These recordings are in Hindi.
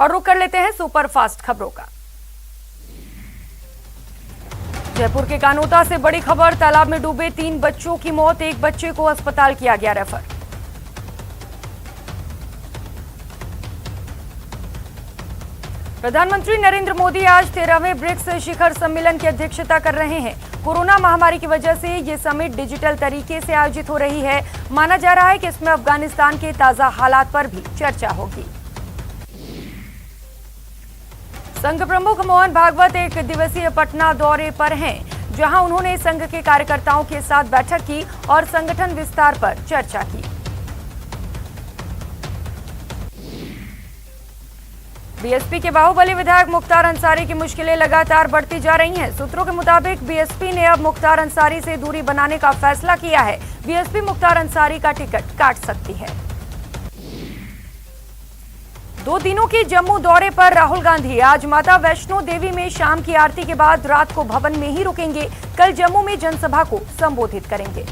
और रुक कर लेते हैं सुपरफास्ट खबरों का। जयपुर के कानोता से बड़ी खबर, तालाब में डूबे 3 बच्चों की मौत, एक बच्चे को अस्पताल किया गया रेफर। प्रधानमंत्री नरेंद्र मोदी आज 13वें ब्रिक्स शिखर सम्मेलन की अध्यक्षता कर रहे हैं। कोरोना महामारी की वजह से ये समिट डिजिटल तरीके से आयोजित हो रही है। माना जा रहा है कि इसमें अफगानिस्तान के ताजा हालात पर भी चर्चा होगी। संघ प्रमुख मोहन भागवत 1 दिवसीय पटना दौरे पर हैं, जहां उन्होंने संघ के कार्यकर्ताओं के साथ बैठक की और संगठन विस्तार पर चर्चा की। बीएसपी के बाहुबली विधायक मुख्तार अंसारी की मुश्किलें लगातार बढ़ती जा रही हैं। सूत्रों के मुताबिक बीएसपी ने अब मुख्तार अंसारी से दूरी बनाने का फैसला किया है। बीएसपी मुख्तार अंसारी का टिकट काट सकती है। 2 दिनों के जम्मू दौरे पर राहुल गांधी आज माता वैष्णो देवी में शाम की आरती के बाद रात को भवन में ही रुकेंगे। कल जम्मू में जनसभा को संबोधित करेंगे।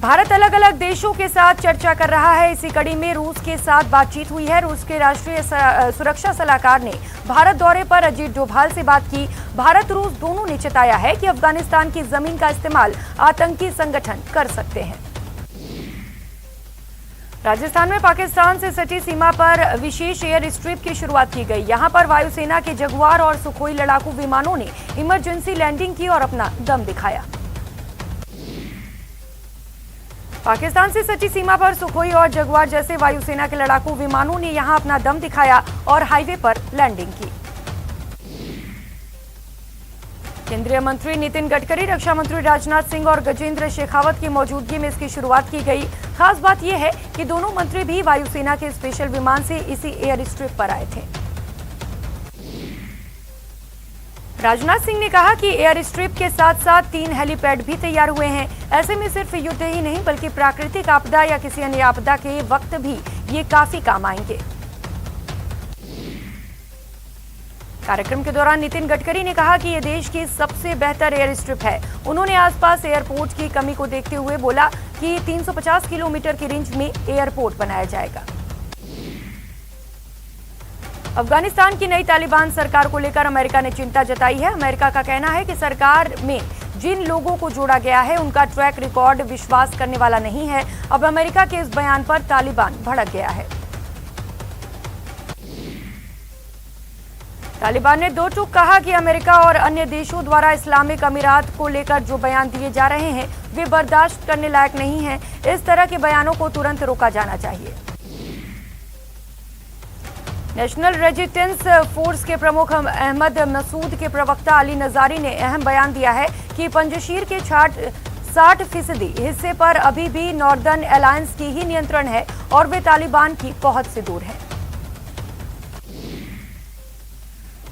भारत अलग अलग देशों के साथ चर्चा कर रहा है। इसी कड़ी में रूस के साथ बातचीत हुई है। रूस के राष्ट्रीय सुरक्षा सलाहकार ने भारत दौरे पर अजीत डोभाल से बात की। भारत रूस दोनों ने चेताया है कि अफगानिस्तान की जमीन का इस्तेमाल आतंकी संगठन कर सकते हैं। राजस्थान में पाकिस्तान से सटी सीमा पर विशेष एयर स्ट्रिप की शुरुआत की गई। यहां पर वायुसेना के जगुआर और सुखोई लड़ाकू विमानों ने इमरजेंसी लैंडिंग की और अपना दम दिखाया। पाकिस्तान से सटी सीमा पर सुखोई और जगुआर जैसे वायुसेना के लड़ाकू विमानों ने यहां अपना दम दिखाया और हाईवे पर लैंडिंग की। केंद्रीय मंत्री नितिन गडकरी, रक्षा मंत्री राजनाथ सिंह और गजेंद्र शेखावत की मौजूदगी में इसकी शुरुआत की गई। खास बात यह है कि दोनों मंत्री भी वायुसेना के स्पेशल विमान से इसी एयर स्ट्रिप पर आए थे। राजनाथ सिंह ने कहा कि एयर स्ट्रिप के साथ साथ 3 हेलीपैड भी तैयार हुए हैं। ऐसे में सिर्फ युद्ध ही नहीं बल्कि प्राकृतिक आपदा या किसी अन्य आपदा के वक्त भी ये काफी काम आएंगे। कार्यक्रम के दौरान नितिन गडकरी ने कहा कि ये देश की सबसे बेहतर एयर स्ट्रिप है। उन्होंने आसपास एयरपोर्ट की कमी को देखते हुए बोला कि 350 किलोमीटर की रेंज में एयरपोर्ट बनाया जाएगा। अफगानिस्तान की नई तालिबान सरकार को लेकर अमेरिका ने चिंता जताई है। अमेरिका का कहना है कि सरकार में जिन लोगों को जोड़ा गया है उनका ट्रैक रिकॉर्ड विश्वास करने वाला नहीं है। अब अमेरिका के इस बयान पर तालिबान भड़क गया है। तालिबान ने दो टूक कहा कि अमेरिका और अन्य देशों द्वारा इस्लामिक अमीरात को लेकर जो बयान दिए जा रहे हैं वे बर्दाश्त करने लायक नहीं हैं। इस तरह के बयानों को तुरंत रोका जाना चाहिए। नेशनल रेजिस्टेंस फोर्स के प्रमुख अहमद मसूद के प्रवक्ता अली नजारी ने अहम बयान दिया है कि पंजशीर के 60% हिस्से पर अभी भी नॉर्दर्न अलायंस की ही नियंत्रण है और वे तालिबान की पहुंच से दूर है।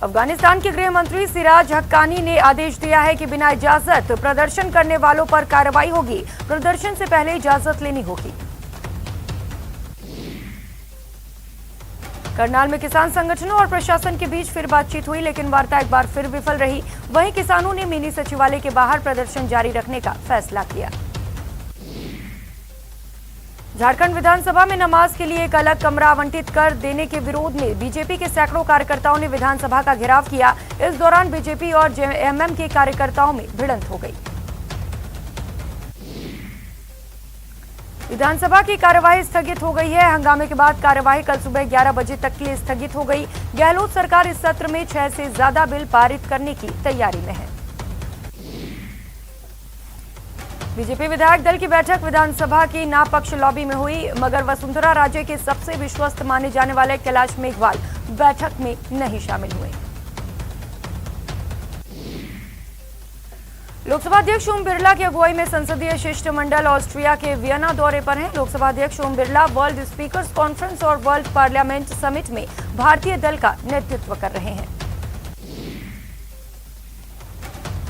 अफगानिस्तान के गृह मंत्री सिराज हक्कानी ने आदेश दिया है कि बिना इजाजत प्रदर्शन करने वालों पर कार्रवाई होगी। प्रदर्शन से पहले इजाजत लेनी होगी। करनाल में किसान संगठनों और प्रशासन के बीच फिर बातचीत हुई, लेकिन वार्ता एक बार फिर विफल रही। वहीं किसानों ने मिनी सचिवालय के बाहर प्रदर्शन जारी रखने का फैसला किया। झारखंड विधानसभा में नमाज के लिए एक अलग कमरा आवंटित कर देने के विरोध में बीजेपी के सैकड़ों कार्यकर्ताओं ने विधानसभा का घेराव किया। इस दौरान बीजेपी और जेएमएम के कार्यकर्ताओं में भिड़ंत हो गई। विधानसभा की कार्यवाही स्थगित हो गई है। हंगामे के बाद कार्यवाही कल सुबह 11 बजे तक के लिए स्थगित हो गई। गहलोत सरकार इस सत्र में 6 से ज्यादा बिल पारित करने की तैयारी में है। बीजेपी विधायक दल की बैठक विधानसभा की नापक्ष लॉबी में हुई, मगर वसुंधरा राजे के सबसे विश्वस्त माने जाने वाले कैलाश मेघवाल बैठक में नहीं शामिल हुए। लोकसभा अध्यक्ष ओम बिरला की अगुवाई में संसदीय शिष्टमंडल ऑस्ट्रिया के वियना दौरे पर हैं। लोकसभा अध्यक्ष Om Birla world speakers conference और वर्ल्ड पार्लियामेंट समिट में भारतीय दल का नेतृत्व कर रहे हैं।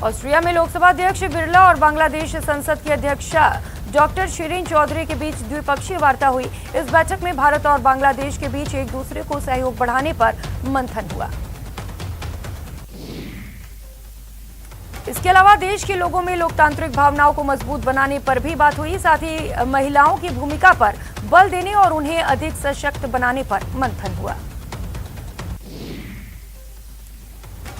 ऑस्ट्रिया में लोकसभा अध्यक्ष बिरला और बांग्लादेश संसद की अध्यक्षा डॉक्टर शिरीन चौधरी के बीच द्विपक्षीय वार्ता हुई। इस बैठक में भारत और बांग्लादेश के बीच एक दूसरे को सहयोग बढ़ाने पर मंथन हुआ। इसके अलावा देश के लोगों में लोकतांत्रिक भावनाओं को मजबूत बनाने पर भी बात हुई। साथ ही महिलाओं की भूमिका पर बल देने और उन्हें अधिक सशक्त बनाने पर मंथन हुआ।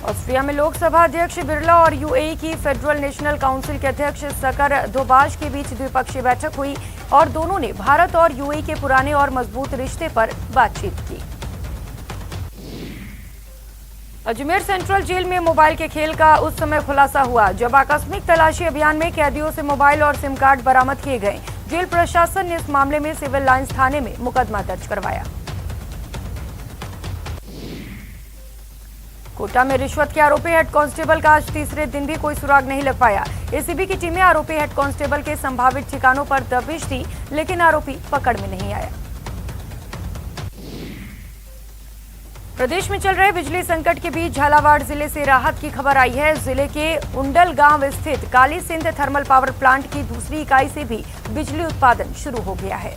ऑस्ट्रिया में लोकसभा अध्यक्ष बिरला और यूएई की फेडरल नेशनल काउंसिल के अध्यक्ष सकर दोबाश के बीच द्विपक्षीय बैठक हुई और दोनों ने भारत और यूएई के पुराने और मजबूत रिश्ते पर बातचीत की। अजमेर सेंट्रल जेल में मोबाइल के खेल का उस समय खुलासा हुआ जब आकस्मिक तलाशी अभियान में कैदियों से मोबाइल और सिम कार्ड बरामद किए गए। जेल प्रशासन ने इस मामले में सिविल लाइंस थाने में मुकदमा दर्ज करवाया। कोटा में रिश्वत के आरोपी हेड कांस्टेबल का आज तीसरे दिन भी कोई सुराग नहीं लग पाया। एसीबी की टीमें आरोपी हेड कांस्टेबल के संभावित ठिकानों पर दबिश दी, लेकिन आरोपी पकड़ में नहीं आया। प्रदेश में चल रहे बिजली संकट के बीच झालावाड़ जिले से राहत की खबर आई है। जिले के उंडल गांव स्थित Kali Sindh thermal power plant की दूसरी इकाई से भी बिजली उत्पादन शुरू हो गया है।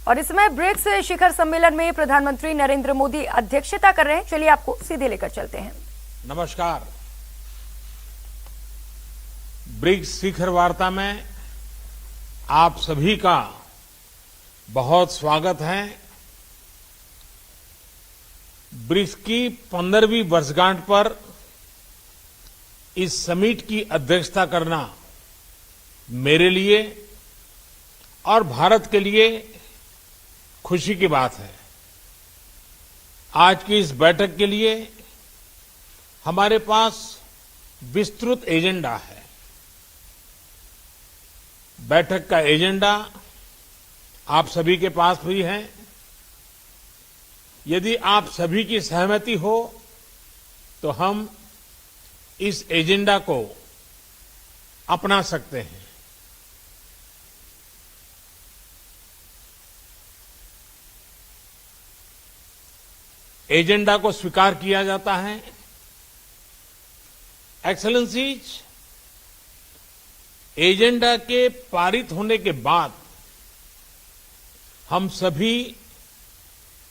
और इस समय ब्रिक्स शिखर सम्मेलन में प्रधानमंत्री नरेंद्र मोदी अध्यक्षता कर रहे हैं। चलिए आपको सीधे लेकर चलते हैं। नमस्कार। ब्रिक्स शिखर वार्ता में आप सभी का बहुत स्वागत है। ब्रिक्स की 15वीं वर्षगांठ पर इस समिट की अध्यक्षता करना मेरे लिए और भारत के लिए खुशी की बात है। आज की इस बैठक के लिए हमारे पास विस्तृत एजेंडा है। बैठक का एजेंडा आप सभी के पास भी है। यदि आप सभी की सहमति हो तो हम इस एजेंडा को अपना सकते हैं। एजेंडा को स्वीकार किया जाता है। एक्सेलेंसीज, एजेंडा के पारित होने के बाद हम सभी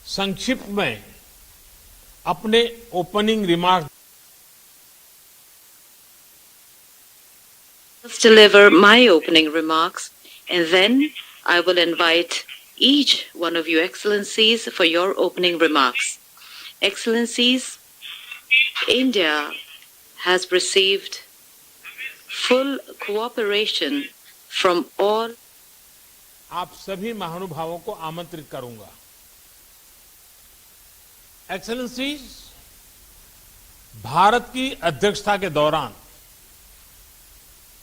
संक्षिप्त में अपने opening remarks deliver my opening remarks, and then I will invite each one of you excellencies for your opening remarks. Excellencies, India has received full cooperation from all. आप सभी महानुभावों को आमंत्रित करूंगा। एक्सेलेंसीज, भारत की अध्यक्षता के दौरान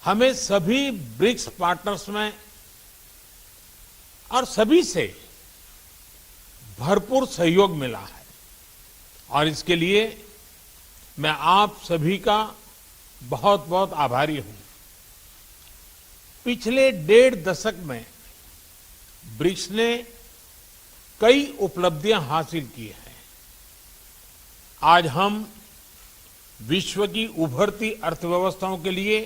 हमें सभी ब्रिक्स पार्टनर्स में और सभी से भरपूर सहयोग मिला है और इसके लिए मैं आप सभी का बहुत बहुत आभारी हूं। पिछले 1.5 दशक में ब्रिक्स ने कई उपलब्धियां हासिल की हैं। आज हम विश्व की उभरती अर्थव्यवस्थाओं के लिए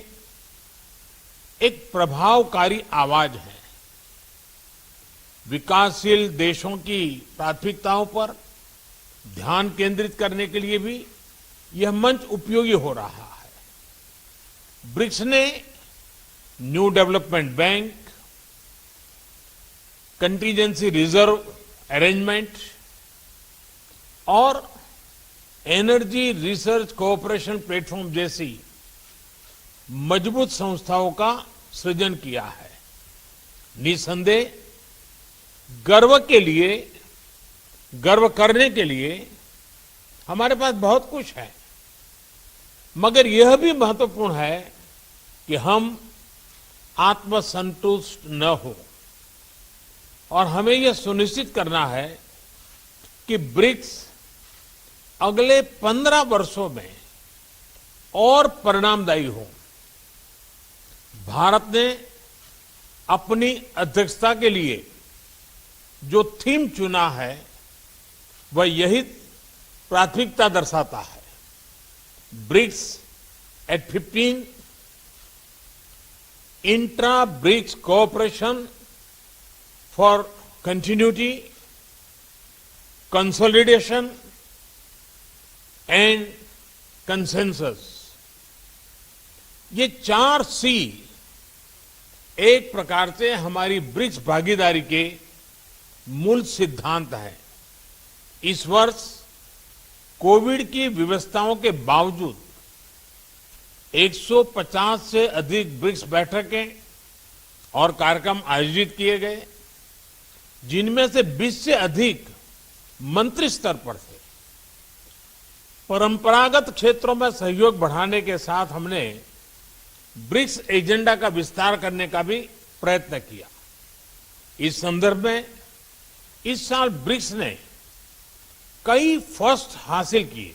एक प्रभावकारी आवाज है। विकासशील देशों की प्राथमिकताओं पर ध्यान केंद्रित करने के लिए भी यह मंच उपयोगी हो रहा है। ब्रिक्स ने new development bank, contingency reserve arrangement और एनर्जी रिसर्च कोऑपरेशन प्लेटफॉर्म जैसी मजबूत संस्थाओं का सृजन किया है। निसंदेह गर्व करने के लिए हमारे पास बहुत कुछ है, मगर यह भी महत्वपूर्ण है कि हम आत्मसंतुष्ट न हो और हमें यह सुनिश्चित करना है कि ब्रिक्स अगले 15 वर्षों में और परिणामदायी हो। भारत ने अपनी अध्यक्षता के लिए जो थीम चुना है वह यही प्राथमिकता दर्शाता है। BRICS at 15, intra BRICS cooperation for continuity, consolidation and consensus, ये 4 सी एक प्रकार से हमारी ब्रिक्स भागीदारी के मूल सिद्धांत हैं। इस वर्ष कोविड की व्यवस्थाओं के बावजूद 150 से अधिक ब्रिक्स बैठकें और कार्यक्रम आयोजित किए गए, जिनमें से 20 से अधिक मंत्री स्तर पर थे। परंपरागत क्षेत्रों में सहयोग बढ़ाने के साथ हमने ब्रिक्स एजेंडा का विस्तार करने का भी प्रयत्न किया। इस संदर्भ में इस साल ब्रिक्स ने कई फर्स्ट हासिल किए,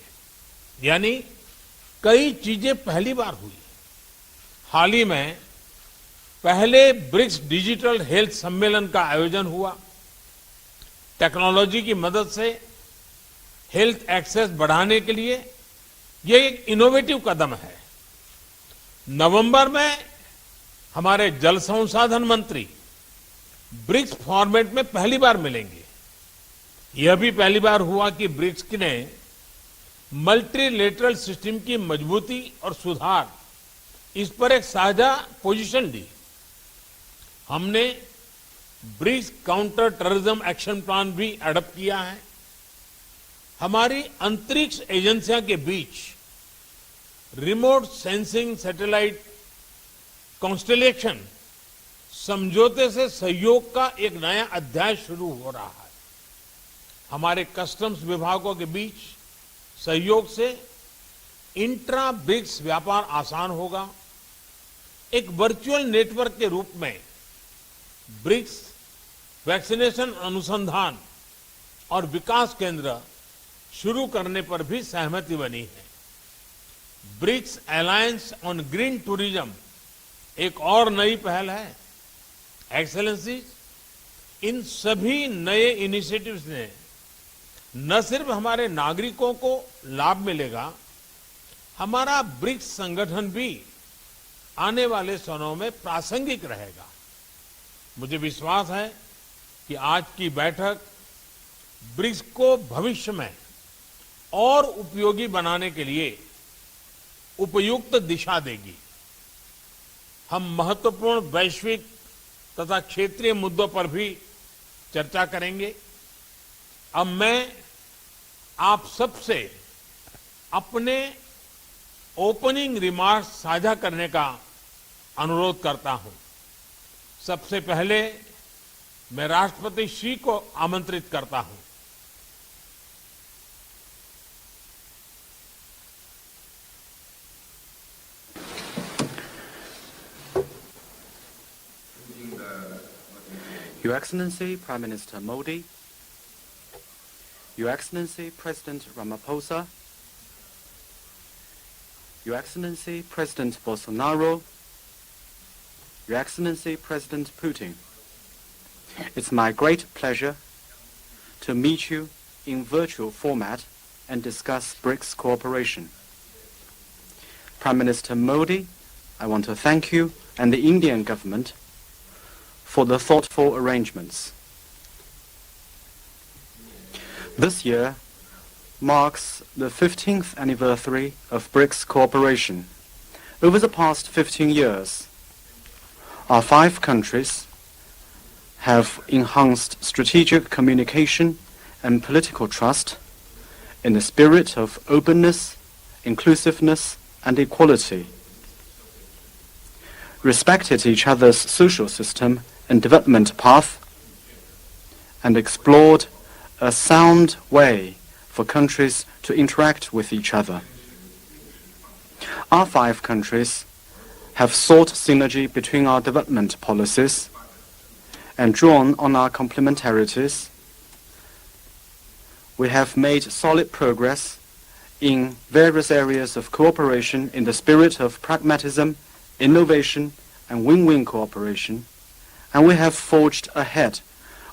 यानी कई चीजें पहली बार हुई। हाल ही में पहले ब्रिक्स डिजिटल हेल्थ सम्मेलन का आयोजन हुआ। टेक्नोलॉजी की मदद से हेल्थ एक्सेस बढ़ाने के लिए यह एक इनोवेटिव कदम है। नवंबर में हमारे जल संसाधन मंत्री ब्रिक्स फॉर्मेट में पहली बार मिलेंगे। यह भी पहली बार हुआ कि ब्रिक्स ने मल्टीलेटरल सिस्टम की मजबूती और सुधार, इस पर एक साझा पोजीशन ली। हमने BRICS counter terrorism action plan भी एडॉप्ट किया है। हमारी अंतरिक्ष एजेंसियों के बीच रिमोट सेंसिंग सैटेलाइट कॉन्स्टेलेशन समझौते से सहयोग का एक नया अध्याय शुरू हो रहा है। हमारे कस्टम्स विभागों के बीच सहयोग से इंट्रा ब्रिक्स व्यापार आसान होगा। एक वर्चुअल नेटवर्क के रूप में ब्रिक्स वैक्सीनेशन अनुसंधान और विकास केंद्र शुरू करने पर भी सहमति बनी है। BRICS alliance on green tourism एक और नई पहल है। एक्सेलेंसी, इन सभी नए इनिशिएटिव्स ने न सिर्फ हमारे नागरिकों को लाभ मिलेगा, हमारा ब्रिक्स संगठन भी आने वाले समय में प्रासंगिक रहेगा। मुझे विश्वास है कि आज की बैठक ब्रिक्स को भविष्य में और उपयोगी बनाने के लिए उपयुक्त दिशा देगी। हम महत्वपूर्ण वैश्विक तथा क्षेत्रीय मुद्दों पर भी चर्चा करेंगे। अब मैं आप सबसे अपने ओपनिंग रिमार्क्स साझा करने का अनुरोध करता हूं। सबसे पहले मैं राष्ट्रपति श्री को आमंत्रित करता हूं। Your Excellency Prime Minister Modi, Your Excellency President Ramaphosa, Your Excellency President Bolsonaro, Your Excellency President Putin, it's my great pleasure to meet you in virtual format and discuss BRICS cooperation. Prime Minister Modi, I want to thank you and the Indian government for the thoughtful arrangements. This year marks the 15th anniversary of BRICS cooperation. Over the past 15 years, our 5 countries have enhanced strategic communication and political trust in the spirit of openness, inclusiveness, and equality, respected each other's social system and development path, and explored a sound way for countries to interact with each other. Our 5 countries have sought synergy between our development policies and drawn on our complementarities. We have made solid progress in various areas of cooperation in the spirit of pragmatism, innovation, and win-win cooperation, and we have forged ahead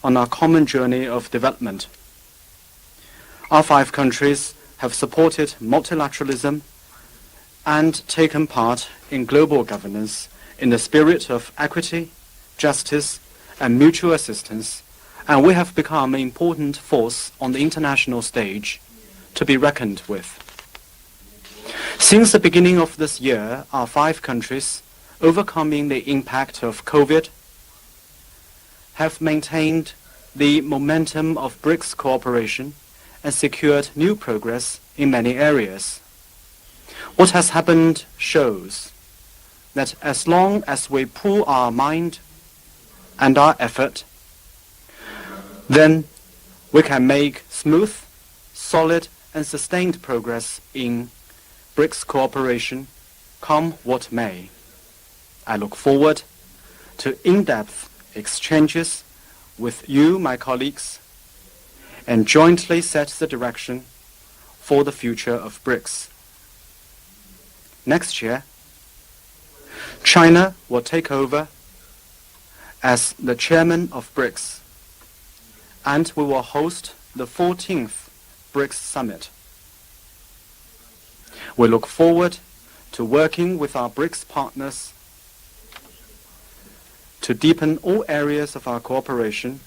on our common journey of development. Our 5 countries have supported multilateralism and taken part in global governance in the spirit of equity, justice, and mutual assistance, and we have become an important force on the international stage to be reckoned with. Since the beginning of this year, our 5 countries, overcoming the impact of COVID, have maintained the momentum of BRICS cooperation and secured new progress in many areas. What has happened shows that as long as we pool our mind and our effort, then we can make smooth, solid and sustained progress in BRICS cooperation, come what may. I look forward to in-depth exchanges with you, my colleagues, and jointly set the direction for the future of BRICS. Next year, China will take over as the chairman of BRICS, and we will host the 14th BRICS Summit. We look forward to working with our BRICS partners to deepen all areas of our cooperation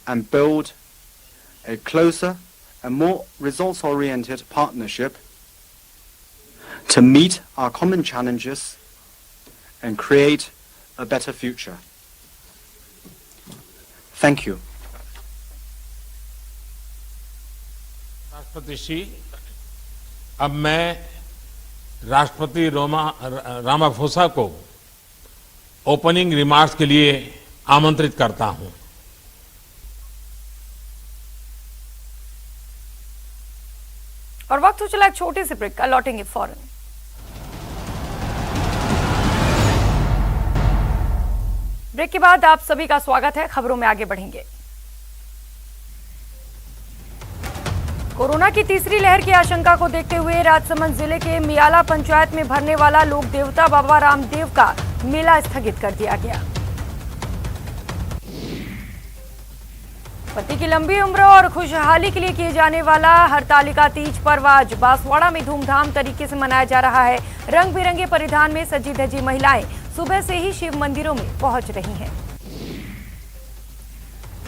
and build a closer and more results-oriented partnership to meet our common challenges and create a better future. Thank you. राष्ट्रपति श्री, अब मैं राष्ट्रपति रामाफोसा को ओपनिंग रिमार्क्स के लिए आमंत्रित करता हूं। और वक्त हो चला एक छोटे से ब्रेक का, लौटेंगे फौरन। ब्रेक के बाद आप सभी का स्वागत है। खबरों में आगे बढ़ेंगे। कोरोना की तीसरी लहर की आशंका को देखते हुए राजसमंद जिले के मियाला पंचायत में भरने वाला लोक देवता बाबा रामदेव का मेला स्थगित कर दिया गया। पति की लंबी उम्र और खुशहाली के लिए किए जाने वाला हरतालिका तीज पर्व आज बांसवाड़ा में धूमधाम तरीके से मनाया जा रहा है। रंग बिरंगे परिधान में सजी धजी महिलाएं सुबह से ही शिव मंदिरों में पहुंच रही हैं।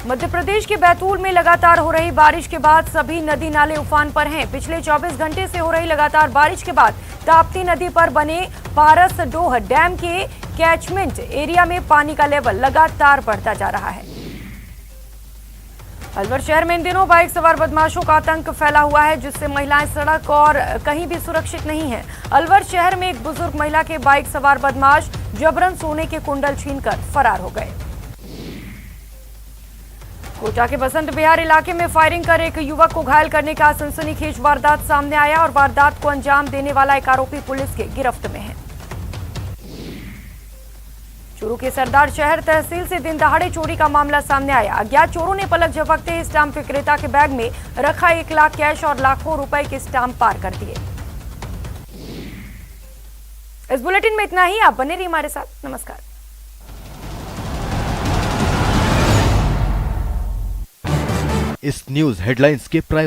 मध्य प्रदेश के बैतूल में लगातार हो रही बारिश के बाद सभी नदी नाले उफान पर हैं। पिछले 24 घंटे से हो रही लगातार बारिश के बाद ताप्ती नदी पर बने पारसडोह डैम के कैचमेंट एरिया में पानी का लेवल लगातार बढ़ता जा रहा है। अलवर शहर में इन दिनों बाइक सवार बदमाशों का आतंक फैला हुआ है, जिससे महिलाएं सड़क और कहीं भी सुरक्षित नहीं हैं। अलवर शहर में एक बुजुर्ग महिला के बाइक सवार बदमाश जबरन सोने के कुंडल छीनकर फरार हो गए। कोटा के बसंत विहार इलाके में फायरिंग कर एक युवक को घायल करने का सनसनीखेज वारदात सामने आया और वारदात को अंजाम देने वाला एक आरोपी पुलिस के गिरफ्त में है। चूरू के सरदार शहर तहसील से दिन दहाड़े चोरी का मामला सामने आया। अज्ञात चोरों ने पलक झपकते ही स्टाम्प विक्रेता के बैग में रखा 1 लाख कैश और लाखों रुपए के स्टाम्प पार कर दिए। इस बुलेटिन में इतना ही। आप बने रहिए हमारे साथ। नमस्कार। इस न्यूज हेडलाइंस के प्रायोजक